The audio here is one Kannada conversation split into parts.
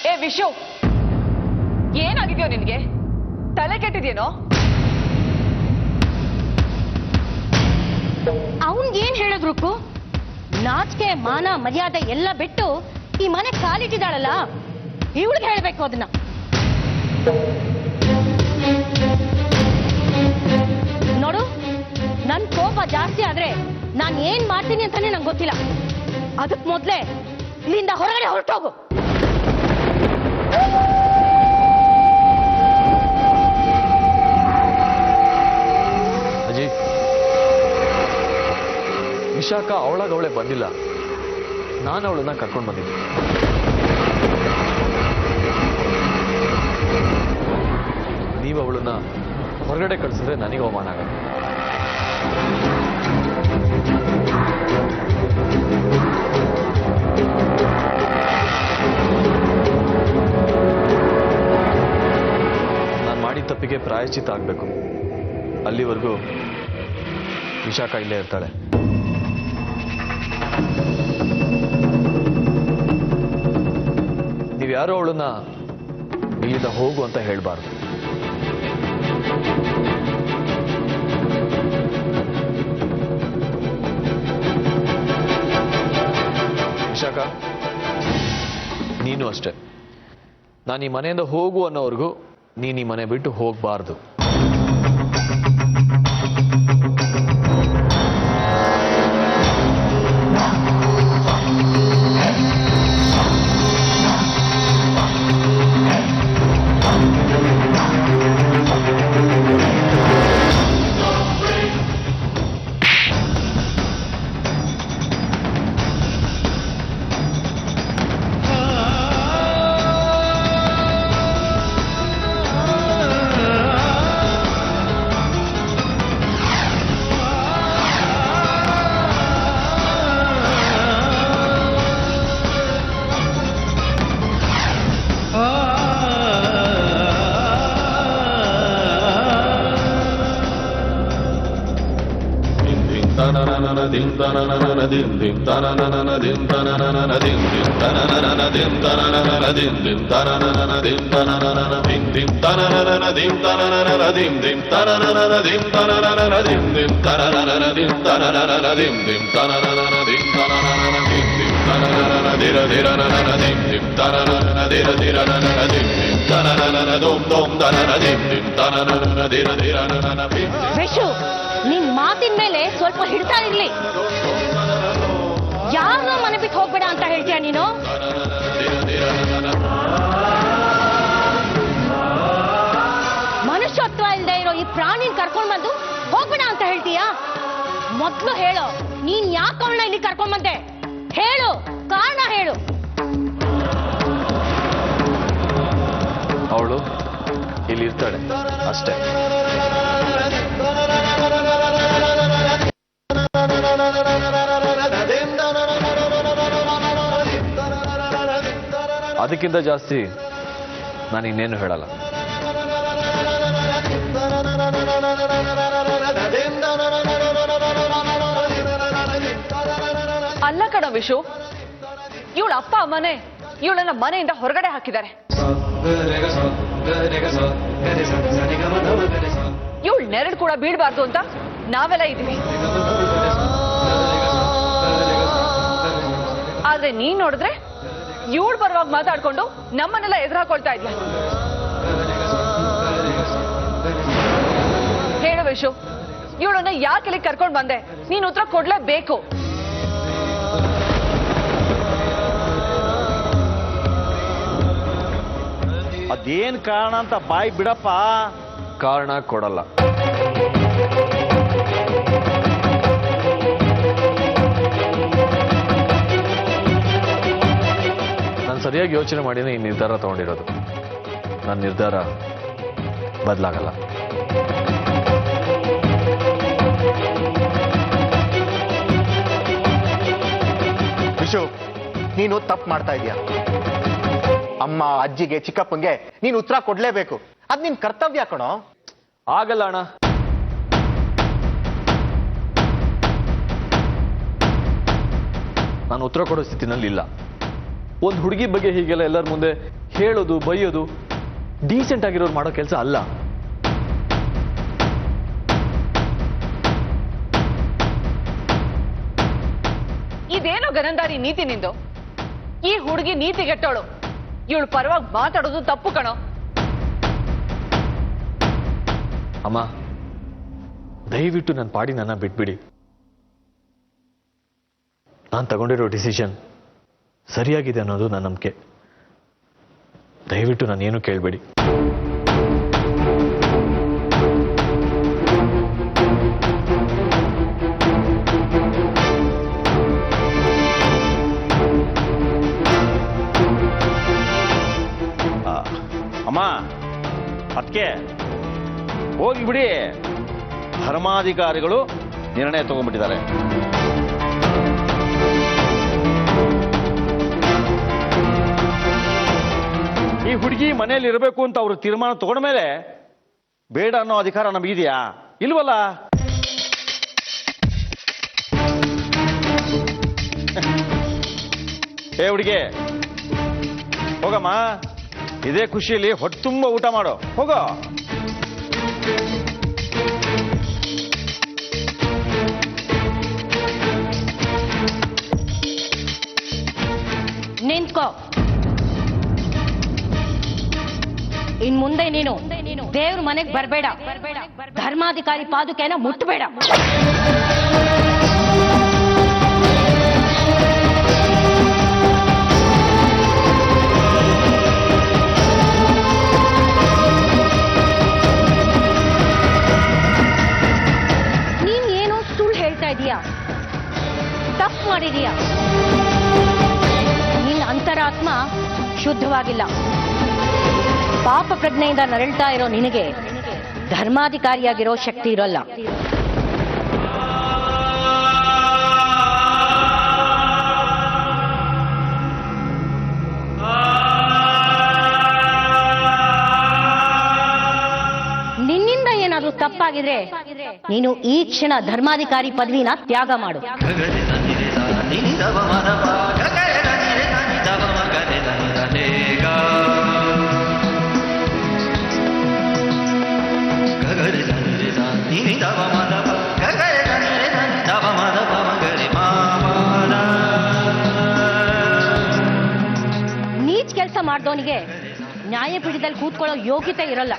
ಏ ವಿಶು, ಏನಾಗಿದ್ಯೋ ನಿನ್ಗೆ? ತಲೆ ಕೆಟ್ಟಿದ್ಯೇನೋ? ಅವನ್ಗೇನ್ ಹೇಳಿದ್ರು? ನಾಚಿಕೆ ಮಾನ ಮರ್ಯಾದೆ ಎಲ್ಲ ಬಿಟ್ಟು ಈ ಮನೆ ಕಾಲಿಟ್ಟಿದ್ದಾಳಲ್ಲ, ಇವಳಿಗೆ ಹೇಳ್ಬೇಕು ಅದನ್ನ. ನೋಡು, ನನ್ ಕೋಪ ಜಾಸ್ತಿ ಆದ್ರೆ ನಾನ್ ಏನ್ ಮಾಡ್ತೀನಿ ಅಂತಾನೆ ನಂಗೆ ಗೊತ್ತಿಲ್ಲ. ಅದಕ್ ಮೊದ್ಲೇ ಇಲ್ಲಿಂದ ಹೊರಗಡೆ ಹೊರಟೋಗು. ಅಜ್ಜಿ, ವಿಶಾಖ ಅವಳೇ ಬಂದಿಲ್ಲ, ನಾನು ಅವಳನ್ನ ಕರ್ಕೊಂಡು ಬಂದಿದ್ದೆ. ನೀವು ಅವಳನ್ನ ಹೊರಗಡೆ ಕಳಿಸಿದ್ರೆ ನನಗೆ ಅವಮಾನ ಆಗಲ್ಲ. ನಾನು ಮಾಡಿದ ತಪ್ಪಿಗೆ ಪ್ರಾಯಶ್ಚಿತ್ತ ಆಗಬೇಕು. ಅಲ್ಲಿವರೆಗೂ ವಿಶಾಖ ಇಲ್ಲೇ ಇರ್ತಾಳೆ. ನೀವ್ಯಾರೋ ಅವಳನ್ನ ಇಲ್ಲಿಂದ ಹೋಗು ಅಂತ ಹೇಳ್ಬಾರ್ದು. ವಿಶಾಖ, ನೀನು ಅಷ್ಟೆ. ನಾನು ಈ ಮನೆಯಿಂದ ಹೋಗು ಅನ್ನೋವರೆಗೂ ನೀನು ಈ ಮನೆ ಬಿಟ್ಟು ಹೋಗಬಾರ್ದು. ವಿಶು, ನಿನ್ ಮಾತಿನ ಮೇಲೆ ಸ್ವಲ್ಪ ಹಿಡ್ತಾ ಇರ್ಲಿ. ಯಾರನ್ನ ಮನೆ ಬಿಟ್ಟು ಹೋಗ್ಬೇಡ ಅಂತ ಹೇಳ್ತೀಯ ನೀನು? ಮನುಷ್ಯತ್ವ ಇಲ್ಲದೆ ಇರೋ ಈ ಪ್ರಾಣಿನ ಕರ್ಕೊಂಡ್ ಬಂದು ಹೋಗ್ಬೇಡ ಅಂತ ಹೇಳ್ತೀಯ? ಮೊದ್ಲು ಹೇಳು, ನೀನ್ ಯಾಕೆ ಅವಳನ್ನ ಇಲ್ಲಿ ಕರ್ಕೊಂಡ್ ಬಂದೆ? ಹೇಳು, ಕಾರಣ ಹೇಳು. ಅವಳು ಇಲ್ಲಿ ಇರ್ತಾಳೆ ಅಷ್ಟೇ. ಅದಕ್ಕಿಂತ ಜಾಸ್ತಿ ನಾನು ಇನ್ನೇನು ಹೇಳಲ್ಲ. ಅಲ್ಲ ಕಣ ವಿಶು, ಇವಳ ಅಪ್ಪ ಅಮ್ಮನೇ ಇವಳನ್ನ ಮನೆಯಿಂದ ಹೊರಗಡೆ ಹಾಕಿದ್ದಾರೆ. ಇವಳು ನೆರಳು ಕೂಡ ಬೀಳ್ಬಾರ್ದು ಅಂತ ನಾವೆಲ್ಲ ಇದೀವಿ. ಆದ್ರೆ ನೀನ್ ನೋಡಿದ್ರೆ ಇವಳು ಬರುವಾಗ ಮಾತಾಡ್ಕೊಂಡು ನಮ್ಮನ್ನೆಲ್ಲ ಎದುರು ಹಾಕೊಳ್ತಾ ಇದ್ಯಾ? ಹೇಳು ವಿಶು, ಇವಳನ್ನ ಯಾಕೆ ಇಲ್ಲಿ ಕರ್ಕೊಂಡ್ ಬಂದೆ? ನೀನ್ ಉತ್ತರ ಕೊಡ್ಲೇಬೇಕು. ಅದೇನ್ ಕಾರಣ ಅಂತ ಬಾಯ್ ಬಿಡಪ್ಪ. ಕಾರಣ ಕೊಡಲ್ಲ. ನಾನು ಸರಿಯಾಗಿ ಯೋಚನೆ ಮಾಡಿನೇ ಈ ನಿರ್ಧಾರ ತಗೊಂಡಿರೋದು. ನನ್ನ ನಿರ್ಧಾರ ಬದಲಾಗಲ್ಲ. ವಿಶು, ನೀನು ತಪ್ಪು ಮಾಡ್ತಾ ಇದೀಯ. ಅಮ್ಮ ಅಜ್ಜಿಗೆ ಚಿಕ್ಕಪ್ಪಂಗೆ ನೀನು ಉತ್ತರ ಕೊಡ್ಲೇಬೇಕು. ಅದ್ ನಿನ್ ಕರ್ತವ್ಯ ಕಣೋ. ಆಗಲ್ಲ ಅಣ್ಣ. ನಾನು ಉತ್ತರ ಕೊಡೋ ಸ್ಥಿತಿನಲ್ಲಿ ಇಲ್ಲ. ಒಂದು ಹುಡುಗಿ ಬಗ್ಗೆ ಹೀಗೆಲ್ಲ ಎಲ್ಲರ ಮುಂದೆ ಹೇಳೋದು ಬೈಯೋದು ಡೀಸೆಂಟ್ ಆಗಿರೋರು ಮಾಡೋ ಕೆಲಸ ಅಲ್ಲ. ಇದೇನೋ ಗನಂದಾರಿ ನೀತಿ ನಿಂದು. ಈ ಹುಡುಗಿ ನೀತಿಗೆಟ್ಟೋಳು. ಇವಳು ಪರವಾಗಿ ಮಾತಾಡೋದು ತಪ್ಪು ಕಣೋ. ಅಮ್ಮ, ದಯವಿಟ್ಟು ನನ್ನ ಪಾಡಿ ನನ್ನ ಬಿಟ್ಬಿಡಿ. ನಾನು ತಗೊಂಡಿರೋ ಡಿಸಿಷನ್ ಸರಿಯಾಗಿದೆ ಅನ್ನೋದು ನನ್ನ ನಂಬಿಕೆ. ದಯವಿಟ್ಟು ನಾನೇನು ಕೇಳಬೇಡಿ. ಅಮ್ಮ, ಅದಕ್ಕೆ ಹೋಗಿ ಬಿಡಿ. ಧರ್ಮಾಧಿಕಾರಿಗಳು ನಿರ್ಣಯ ತಗೊಂಡ್ಬಿಟ್ಟಿದ್ದಾರೆ. ಈ ಹುಡುಗಿ ಮನೆಯಲ್ಲಿ ಇರಬೇಕು ಅಂತ ಅವರು ತೀರ್ಮಾನ ತಗೊಂಡ ಮೇಲೆ ಬೇಡ ಅನ್ನೋ ಅಧಿಕಾರ ನಮಗಿದೆಯಾ? ಇಲ್ವಲ್ಲ. ಏ ಹುಡುಗಿ, ಹೋಗಮ್ಮ. ಇದೇ ಖುಷಿಯಲ್ಲಿ ಹೊಟ್ಟೆ ತುಂಬ ಊಟ ಮಾಡೋ. ಹೋಗೋ. ನಿಂತ್ಕೋ. ಇನ್ ಮುಂದೆ ನೀನು ದೇವ್ರ ಮನೆಗೆ ಬರಬೇಡ. ಧರ್ಮಾಧಿಕಾರಿ ಪಾದುಕೆನ ಮುಟ್ಟಬೇಡ. ನೀನ್ ಏನೋ ಸುಳ್ಳು ಹೇಳ್ತಾ ಇದೀಯಾ, ತಪ್ಪು ಮಾಡಿದೀಯಾ. ನಿನ್ನ ಅಂತರಾತ್ಮ ಶುದ್ಧವಾಗಿಲ್ಲ. ಪಾಪ ಪ್ರಜ್ಞೆಯಿಂದ ನರಳ್ತಾ ಇರೋ ನಿನಗೆ ಧರ್ಮಾಧಿಕಾರಿಯಾಗಿರೋ ಶಕ್ತಿ ಇರೋಲ್ಲ. ನಿನ್ನಿಂದ ಏನಾದ್ರೂ ತಪ್ಪಾಗಿದ್ರೆ ನೀನು ಈ ಕ್ಷಣ ಧರ್ಮಾಧಿಕಾರಿ ಪದವಿನ ತ್ಯಾಗ ಮಾಡು. ನೀಚ್ ಕೆಲಸ ಮಾಡಿದವನಿಗೆ ನ್ಯಾಯಪೀಠದಲ್ಲಿ ಕೂತ್ಕೊಳ್ಳೋ ಯೋಗ್ಯತೆ ಇರಲ್ಲ.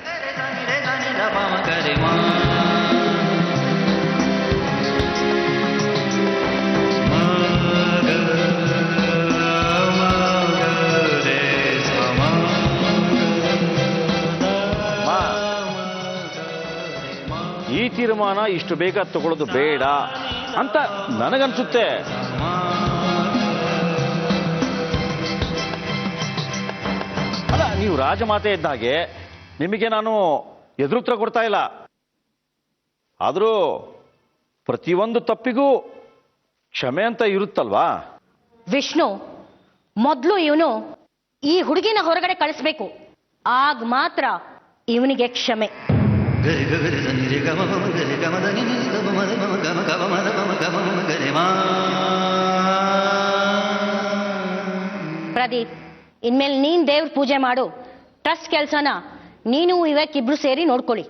ಈ ತೀರ್ಮಾನ ಇಷ್ಟು ಬೇಗ ತಗೊಳ್ಳೋದು ಬೇಡ ಅಂತ ನನಗನ್ಸುತ್ತೆ. ಅಲ್ಲ, ನೀವು ರಾಜಮಾತೆ ಇದ್ದ ಹಾಗೆ ನಿಮಗೆ ನಾನು ಎದುರುತ್ತರ ಕೊಡ್ತಾ ಇಲ್ಲ. ಆದರೂ ಪ್ರತಿಯೊಂದು ತಪ್ಪಿಗೂ ಕ್ಷಮೆ ಅಂತ ಇರುತ್ತಲ್ವಾ? ವಿಷ್ಣು, ಮೊದಲು ಇವನು ಈ ಹುಡುಗಿನ ಹೊರಗಡೆ ಕಳಿಸ್ಬೇಕು. ಆಗ ಮಾತ್ರ ಇವನಿಗೆ ಕ್ಷಮೆ. ಪ್ರದೀಪ್, ಇನ್ಮೇಲೆ ನೀನ್ ದೇವ್ರ ಪೂಜೆ ಮಾಡು. ಟ್ರಸ್ಟ್ ಕೆಲಸನ ನೀನು ಇವಕ್ಕಿಬ್ರು ಸೇರಿ ನೋಡ್ಕೊಳ್ಳಿ.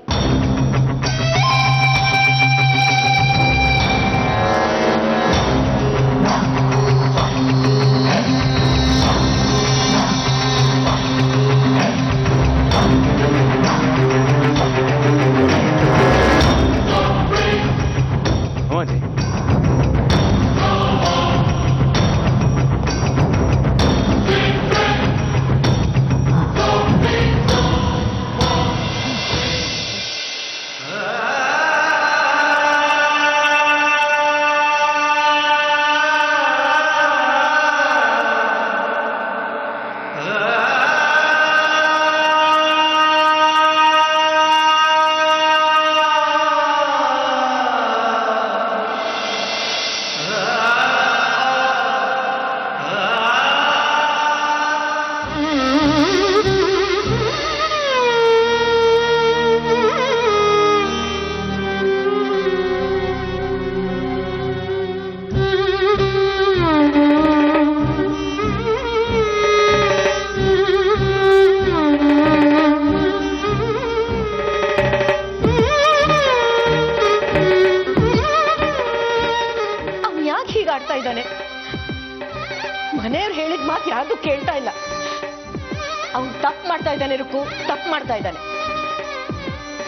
ಅವ್ನು ತಪ್ಪು ಮಾಡ್ತಾ ಇದ್ದಾನೆ ರುಕ್ಕು, ತಪ್ಪು ಮಾಡ್ತಾ ಇದ್ದಾನೆ.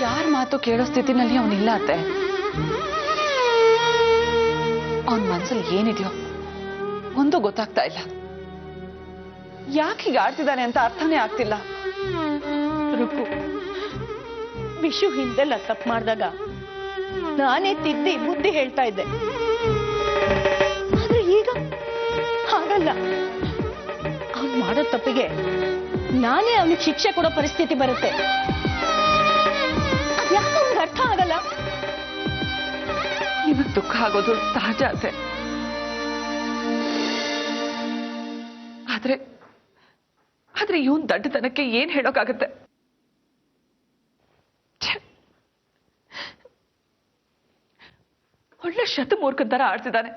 ಯಾರ ಮಾತು ಕೇಳೋ ಸ್ಥಿತಿನಲ್ಲಿ ಅವನಿಲ್ಲ ಅತ್ತೆ. ಅವನ ಮನ್ಸಲ್ಲಿ ಏನಿದೆಯೋ ಒಂದು ಗೊತ್ತಾಗ್ತಾ ಇಲ್ಲ. ಯಾಕೆ ಹೀಗೆ ಆಡ್ತಿದ್ದಾನೆ ಅಂತ ಅರ್ಥನೇ ಆಗ್ತಿಲ್ಲ. ರುಕ್ಕು, ವಿಷು ಹಿಂದೆಲ್ಲ ತಪ್ಪು ಮಾಡಿದಾಗ ನಾನೇ ತಿದ್ದಿ ಬುದ್ಧಿ ಹೇಳ್ತಾ ಇದ್ದೆ. ಆದ್ರೆ ಈಗ ಹಾಗಲ್ಲ. ಅವ್ನು ಮಾಡೋ ತಪ್ಪಿಗೆ ನಾನೇ ಅವನಿಗೆ ಶಿಕ್ಷೆ ಕೊಡೋ ಪರಿಸ್ಥಿತಿ ಬರುತ್ತೆ. ಅದ್ಯಾಕೆ ಅವ್ನಿಗೆ ಅರ್ಥ ಆಗಲ್ಲ? ನಿಮಗ್ ದುಃಖ ಆಗೋದು ಸಹಜ ಅತ್ತೆ. ಆದ್ರೆ ಇವನ್ ದಡ್ಡತನಕ್ಕೆ ಏನ್ ಹೇಳೋಕ್ಕಾಗತ್ತೆ? ಒಳ್ಳೆ ಶತಮೂರ್ಖನ ತರ ಆಡ್ತಿದ್ದಾನೆ.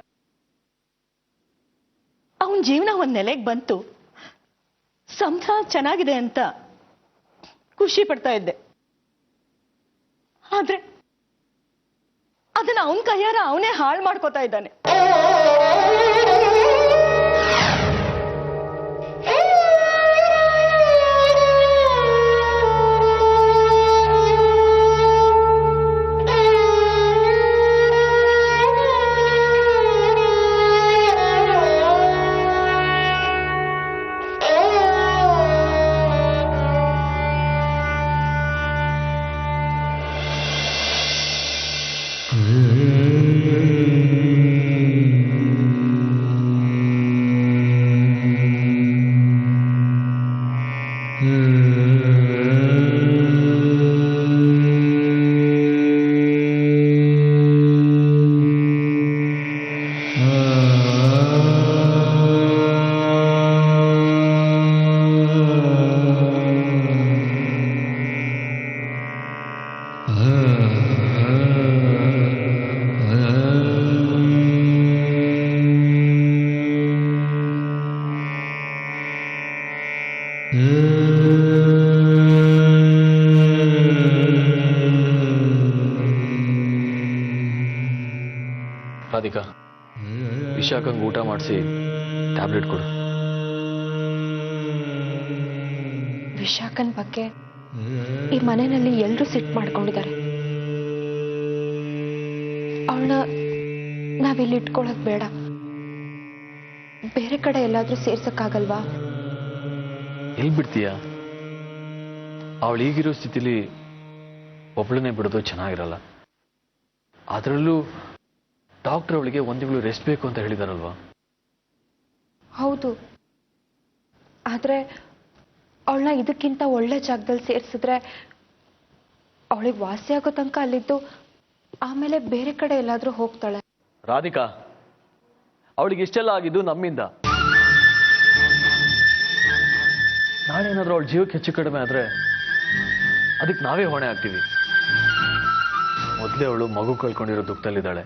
ಅವನ ಜೀವನ ಒಂದ್ ನೆಲೆಗೆ ಬಂತು, ಸಂಸಾರ ಚೆನ್ನಾಗಿದೆ ಅಂತ ಖುಷಿ ಪಡ್ತಾ ಇದ್ದೆ. ಆದ್ರೆ ಅದನ್ನ ಅವನ ಕೈಯಾರ ಅವನೇ ಹಾಳು ಮಾಡ್ಕೋತಾ ಇದ್ದಾನೆ. ರಾಧಿಕಾ, ವಿಶಾಖಂಗ್ ಊಟ ಮಾಡಿಸಿ ಟ್ಯಾಬ್ಲೆಟ್ ಕೊಡು. ವಿಶಾಖನ್ ಬಗ್ಗೆ ಈ ಮನೆಯಲ್ಲಿ ಎಲ್ಲರೂ ಸಿಟ್ಟು ಮಾಡ್ಕೊಂಡಿದ್ದಾರೆ. ಅವಳನ್ನ ನಾವಿಲ್ಲಿ ಇಟ್ಕೊಳ್ಳೋದು ಬೇಡ, ಬೇರೆ ಕಡೆ ಎಲ್ಲಾದ್ರೂ ಸೇರ್ಸಕ್ಕಾಗಲ್ವಾ? ಎಲ್ಲಿ ಬಿಡ್ತೀಯ? ಅವಳು ಈಗಿರೋ ಸ್ಥಿತಿಲಿ ಒಬ್ಳನ್ನೇ ಬಿಡೋದು ಚೆನ್ನಾಗಿರಲ್ಲ. ಅದರಲ್ಲೂ ಡಾಕ್ಟರ್ ಅವಳಿಗೆ ಒಂದು ತಿಂಗಳು ರೆಸ್ಟ್ ಬೇಕು ಅಂತ ಹೇಳಿದಾರಲ್ವಾ? ಹೌದು, ಆದ್ರೆ ಅವಳನ್ನ ಇದಕ್ಕಿಂತ ಒಳ್ಳೆ ಜಾಗದಲ್ಲಿ ಸೇರಿಸಿದ್ರೆ ಅವಳಿಗೆ ವಾಸಿ ಆಗೋ ತನಕ ಅಲ್ಲಿದ್ದು ಆಮೇಲೆ ಬೇರೆ ಕಡೆ ಎಲ್ಲಾದ್ರೂ ಹೋಗ್ತಾಳೆ. ರಾಧಿಕಾ, ಅವಳಿಗೆ ಇಷ್ಟೆಲ್ಲ ಆಗಿದ್ದು ನಮ್ಮಿಂದ. ನಾಳೆ ಏನಾದ್ರೂ ಅವಳ ಜೀವಕ್ಕೆ ಹೆಚ್ಚು ಕಡಿಮೆ ಆದ್ರೆ ಅದಕ್ಕೆ ನಾವೇ ಹೊಣೆ ಆಗ್ತೀವಿ. ಮೊದಲೇ ಅವಳು ಮಗು ಕಳ್ಕೊಂಡಿರೋ ದುಃಖದಲ್ಲಿದ್ದಾಳೆ.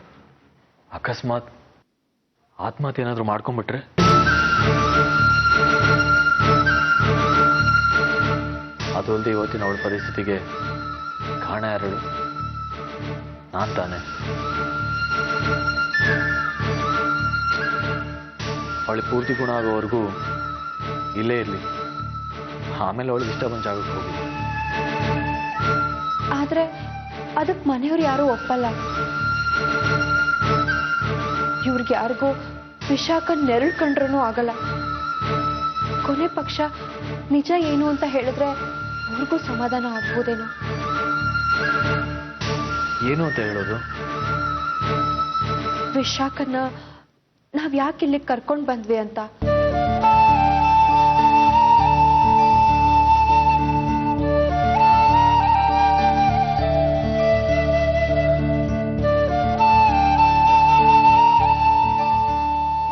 ಅಕಸ್ಮಾತ್ ಆತ್ಮಹತ್ಯೆ ಏನಾದ್ರೂ ಮಾಡ್ಕೊಂಡ್ಬಿಟ್ರೆ? ಅದು ಅಲ್ಲದೆ ಇವತ್ತಿನ ಅವಳ ಪರಿಸ್ಥಿತಿಗೆ ಕಾರಣ ಯಾರು? ನಾನ್ ತಾನೆ. ಅವಳಿಗೆ ಪೂರ್ತಿ ಗುಣ ಆಗೋವರೆಗೂ ಇಲ್ಲೇ ಇರಲಿ, ಆಮೇಲೆ ಅವಳಿಗೆ ಇಷ್ಟ ಬಂದ ಜಾಗಕ್ಕೆ ಹೋಗಿ. ಆದ್ರೆ ಅದಕ್ಕೆ ಮನೆಯವ್ರು ಯಾರು ಒಪ್ಪಲ್ಲ. ಇವ್ರಿಗೆ ಯಾರಿಗೂ ವಿಶಾಖನ್ ನೆರಳು ಕಂಡ್ರೂ ಆಗಲ್ಲ. ಕೊನೆ ಪಕ್ಷ ನಿಜ ಏನು ಅಂತ ಹೇಳಿದ್ರೆ ಅವ್ರಿಗೂ ಸಮಾಧಾನ ಆಗ್ಬೋದೇನೋ. ಏನು ಅಂತ ಹೇಳೋದು? ವಿಶಾಖನ್ನ ನಾವ್ ಯಾಕೆ ಇಲ್ಲಿಗೆ ಕರ್ಕೊಂಡ್ ಬಂದ್ವಿ ಅಂತ.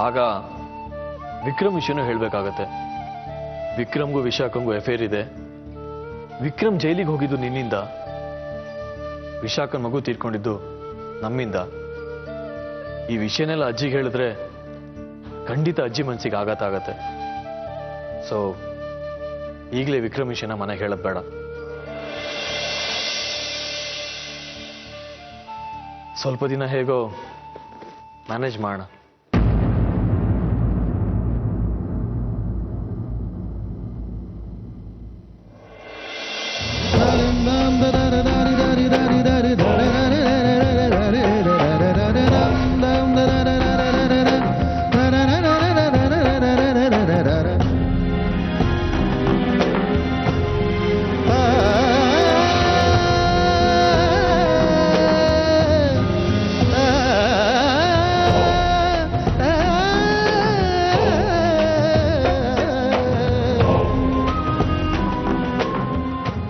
ಆಗ ವಿಕ್ರಮ್ ವಿಷಯನೂ ಹೇಳ್ಬೇಕಾಗತ್ತೆ. ವಿಕ್ರಮ್ಗೂ ವಿಶಾಖಂಗೂ ಅಫೇರ್ ಇದೆ. ವಿಕ್ರಮ್ ಜೈಲಿಗೆ ಹೋಗಿದ್ದು ನಿನ್ನಿಂದ, ವಿಶಾಖನ್ ಮಗು ತೀರ್ಕೊಂಡಿದ್ದು ನಮ್ಮಿಂದ. ಈ ವಿಷಯನೆಲ್ಲ ಅಜ್ಜಿಗೆ ಹೇಳಿದ್ರೆ ಖಂಡಿತ ಅಜ್ಜಿ ಮನ್ಸಿಗೆ ಆಘಾತ ಆಗತ್ತೆ. ಸೊ ಈಗಲೇ ವಿಕ್ರಮ್ ವಿಷಯನ ಮನೆಗೆ ಹೇಳೋದು ಬೇಡ. ಸ್ವಲ್ಪ ದಿನ ಹೇಗೋ ಮ್ಯಾನೇಜ್ ಮಾಡೋಣ.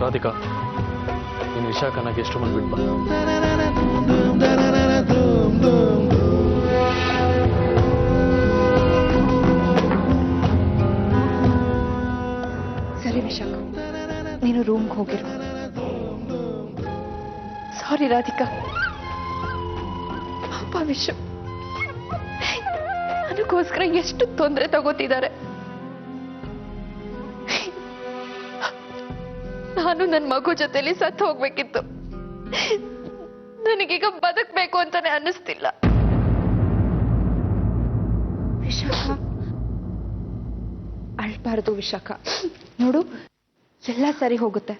ರಾಧಿಕಾ ನೀನು ವಿಶಾಖನ ಗೆಸ್ಟ್ ರೂಮಲ್ಲಿ ಬಿಟ್ಬಾ. ಸರಿ ವಿಶಾಖ, ನೀನು ರೂಮ್ಗೆ ಹೋಗಿರು. ಸಾರಿ ರಾಧಿಕಾ. ಪಾಪ ವಿಶ್ವ ನನಗೋಸ್ಕರ ಎಷ್ಟು ತೊಂದರೆ ತಗೋತಿದ್ದಾರೆ. ನಾನು ನನ್ನ ಮಗು ಜೊತೆಲಿ ಸತ್ತು ಹೋಗ್ಬೇಕಿತ್ತು. ನನಗೀಗ ಬದುಕಬೇಕು ಅಂತಾನೆ ಅನ್ನಿಸ್ತಿಲ್ಲ. ವಿಶಾಖ ಅಳ್ಬಾರ್ದು ವಿಶಾಖ. ನೋಡು, ಎಲ್ಲ ಸರಿ ಹೋಗುತ್ತೆ.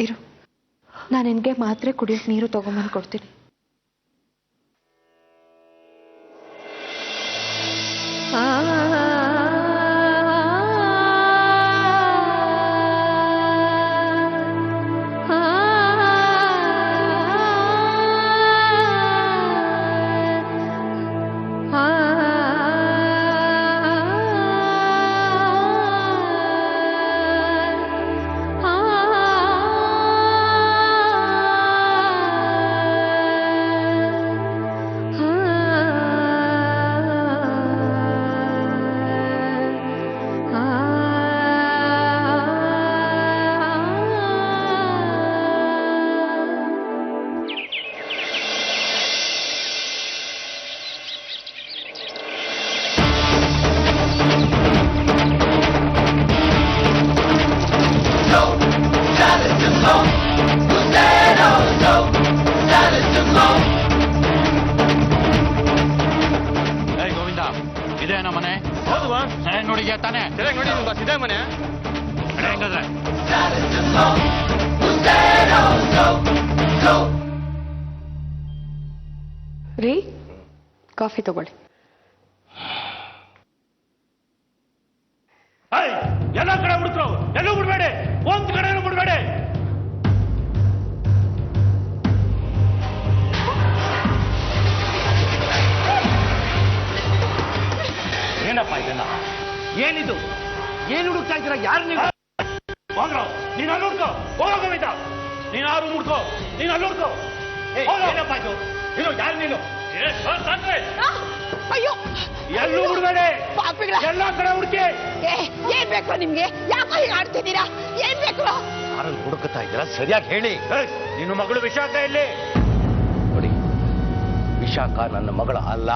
ಇರು, ನಾನು ನಿನ್ಗೆ ಮಾತ್ರೆ ಕುಡಿಯೋಕೆ ನೀರು ತಗೊಂಬಂದು ಕೊಡ್ತೀನಿ. ಗೋವಿಂದ, ಇದೇನ ಮನೆ? ಹೌದು ಸರಿಯಾಗಿ ನೋಡಿದ್ಯಾ ತಾನೆ? ಸರಿಯಾಗಿ ನೋಡಿ ಬಸ್ ಇದೆ ಮನೆ. ಹೆಂಗಂದ್ರೆ ರೀ, ಕಾಫಿ ತಗೊಳ್ಳಿ. ಎಲ್ಲ ಕಡೆ ಬಿಡ್ತರು, ಎಲ್ಲೂ ಬಿಡ್ಬೇಡಿ, ಒಂದ್ ಕಡೆ ಬಿಡ್ಬೇಡಿ. ಏನಪ್ಪ ಇದೆಲ್ಲ? ಏನಿದು? ಏನು ಹುಡುಕ್ತಾ ಇದ್ದೀರಾ? ಯಾರು ನೀವು? ಹೋಗ್ರೋ, ನೀನು ಅಲ್ಲಿ ಹುಡ್ಕೋ. ಹೋಗೋ ಗೋವಿಂದ, ನೀನು ಯಾರು ಹುಡ್ಕೋ, ನೀನು ಅಲ್ಲಿ ಹುಡ್ಕೋ. ಏನಪ್ಪ ಇದು? ನೀನು ಯಾರು ನೀನು? ಅಯ್ಯೋ, ಎಲ್ಲೂ ಬಿಡ್ಬೇಡಿ, ಎಲ್ಲ ಕಡೆ ಹುಡುಕಿ. ಏನ್ ಬೇಕು ನಿಮ್ಗೆ? ಯಾಕೋ ಹೀಗೆ ಆಡ್ತಿದ್ದೀರಾ? ಏನ್ ಬೇಕು? ಯಾರಲ್ಲಿ ಹುಡುಕ್ತಾ ಇದ್ದೀರಾ ಸರಿಯಾಗಿ ಹೇಳಿ. ನಿನ್ನ ಮಗಳು ವಿಶಾಖ ಇಲ್ಲಿ ನೋಡಿ, ವಿಶಾಖ ನನ್ನ ಮಗಳ ಅಲ್ಲ.